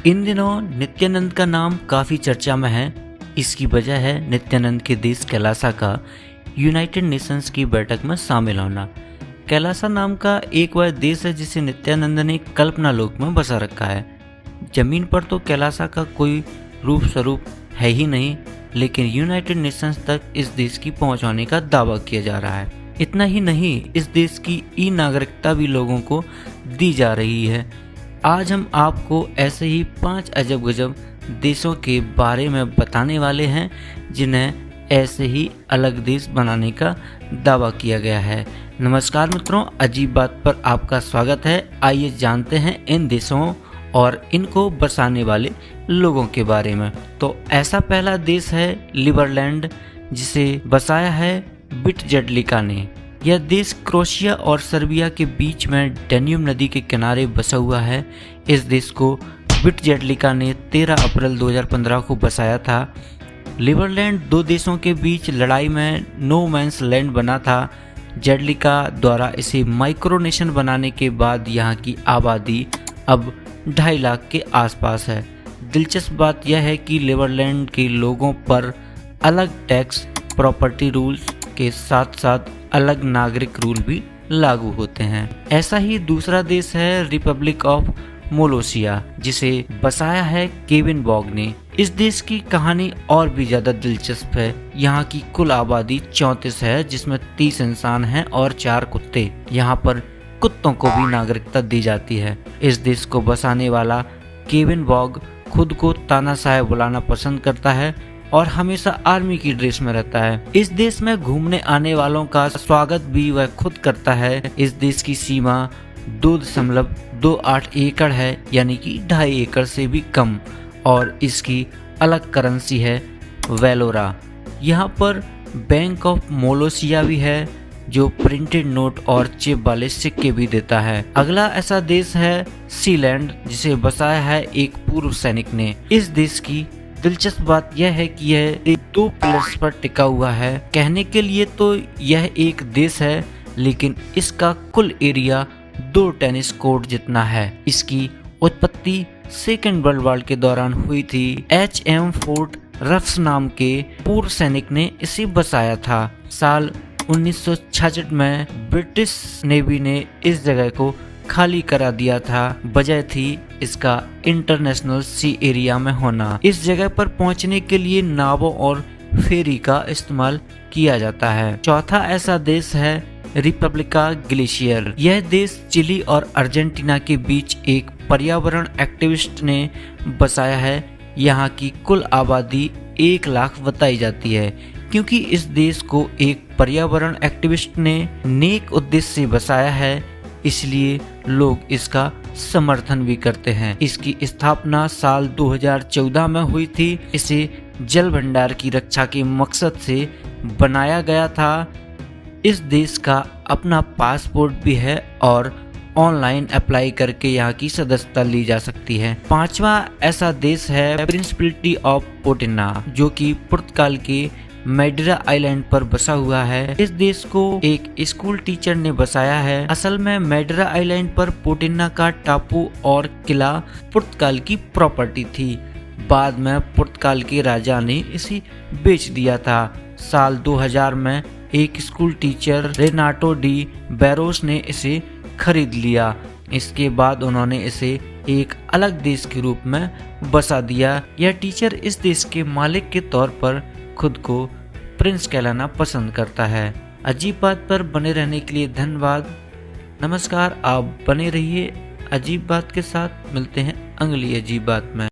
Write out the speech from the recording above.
इन दिनों नित्यानंद का नाम काफ़ी चर्चा में है। इसकी वजह है नित्यानंद के देश कैलासा का यूनाइटेड नेशंस की बैठक में शामिल होना। कैलासा नाम का एक वह देश है जिसे नित्यानंद ने कल्पना लोक में बसा रखा है। जमीन पर तो कैलासा का कोई रूप स्वरूप है ही नहीं, लेकिन यूनाइटेड नेशंस तक इस देश की पहुंच होने का दावा किया जा रहा है। इतना ही नहीं, इस देश की ई नागरिकता भी लोगों को दी जा रही है। आज हम आपको ऐसे ही 5 अजब गजब देशों के बारे में बताने वाले हैं जिन्हें ऐसे ही अलग देश बनाने का दावा किया गया है। नमस्कार मित्रों, अजीब बात पर आपका स्वागत है। आइए जानते हैं इन देशों और इनको बसाने वाले लोगों के बारे में। तो ऐसा पहला देश है लिबरलैंड, जिसे बसाया है बिटजेडलिका ने। यह देश क्रोएशिया और सर्बिया के बीच में डेन्यूब नदी के किनारे बसा हुआ है। इस देश को बिटजेडलिका ने 13 अप्रैल 2015 को बसाया था। लिबरलैंड दो देशों के बीच लड़ाई में नो मैंस लैंड बना था। जेडलिका द्वारा इसे माइक्रोनेशन बनाने के बाद यहाँ की आबादी अब 2.5 लाख के आसपास है। दिलचस्प बात यह है कि लिबरलैंड के लोगों पर अलग टैक्स, प्रॉपर्टी रूल्स के साथ साथ अलग नागरिक रूल भी लागू होते हैं। ऐसा ही दूसरा देश है रिपब्लिक ऑफ मोलोसिया, जिसे बसाया है केविन बॉग ने। इस देश की कहानी और भी ज्यादा दिलचस्प है। यहाँ की कुल आबादी 34 है, जिसमें 30 इंसान हैं और 4 कुत्ते। यहाँ पर कुत्तों को भी नागरिकता दी जाती है। इस देश को बसाने वाला केविन बॉग खुद को तानाशाह बुलाना पसंद करता है और हमेशा आर्मी की ड्रेस में रहता है। इस देश में घूमने आने वालों का स्वागत भी वह खुद करता है। इस देश की सीमा 2.28 एकड़ है, यानी कि 2.5 एकड़ से भी कम, और इसकी अलग करेंसी है वेलोरा। यहाँ पर बैंक ऑफ मोलोसिया भी है, जो प्रिंटेड नोट और चिप वाले सिक्के भी देता है। अगला ऐसा देश है सीलैंड, जिसे बसाया है एक पूर्व सैनिक ने। इस देश की दिलचस्प बात यह है कि यह 2 पिलर्स पर टिका हुआ है। कहने के लिए तो यह एक देश है, लेकिन इसका कुल एरिया 2 टेनिस कोर्ट जितना है। इसकी उत्पत्ति सेकेंड वर्ल्ड वॉर के दौरान हुई थी। HM फोर्ट रफ्स नाम के पूर्व सैनिक ने इसे बसाया था। साल 1966 में ब्रिटिश नेवी ने इस जगह को खाली करा दिया था। वजह थी इसका इंटरनेशनल सी एरिया में होना। इस जगह पर पहुंचने के लिए नावों और फेरी का इस्तेमाल किया जाता है। चौथा ऐसा देश है रिपब्लिका ग्लेशियर। यह देश चिली और अर्जेंटीना के बीच एक पर्यावरण एक्टिविस्ट ने बसाया है। यहाँ की कुल आबादी 1 लाख बताई जाती है। क्योंकि इस देश को एक पर्यावरण एक्टिविस्ट ने नेक उद्देश्य से बसाया है, इसलिए लोग इसका समर्थन भी करते हैं। इसकी स्थापना साल 2014 में हुई थी। इसे जल भंडार की रक्षा के मकसद से बनाया गया था। इस देश का अपना पासपोर्ट भी है और ऑनलाइन अप्लाई करके यहाँ की सदस्यता ली जा सकती है। 5वां ऐसा देश है प्रिंसिपलिटी ऑफ पोर्टिना, जो कि पुर्तगाल के मैडेरा आइलैंड पर बसा हुआ है। इस देश को एक स्कूल टीचर ने बसाया है। असल में मैडेरा आइलैंड पर पोर्टिना का टापू और किला पुर्तगाल की प्रॉपर्टी थी। बाद में पुर्तगाल के राजा ने इसे बेच दिया था। साल 2000 में एक स्कूल टीचर रेनाटो डी बैरोस ने इसे खरीद लिया। इसके बाद उन्होंने इसे एक अलग देश के रूप में बसा दिया। यह टीचर इस देश के मालिक के तौर पर खुद को प्रिंस कहलाना पसंद करता है। अजीब बात पर बने रहने के लिए धन्यवाद। नमस्कार, आप बने रहिए अजीब बात के साथ। मिलते हैं अगली अजीब बात में।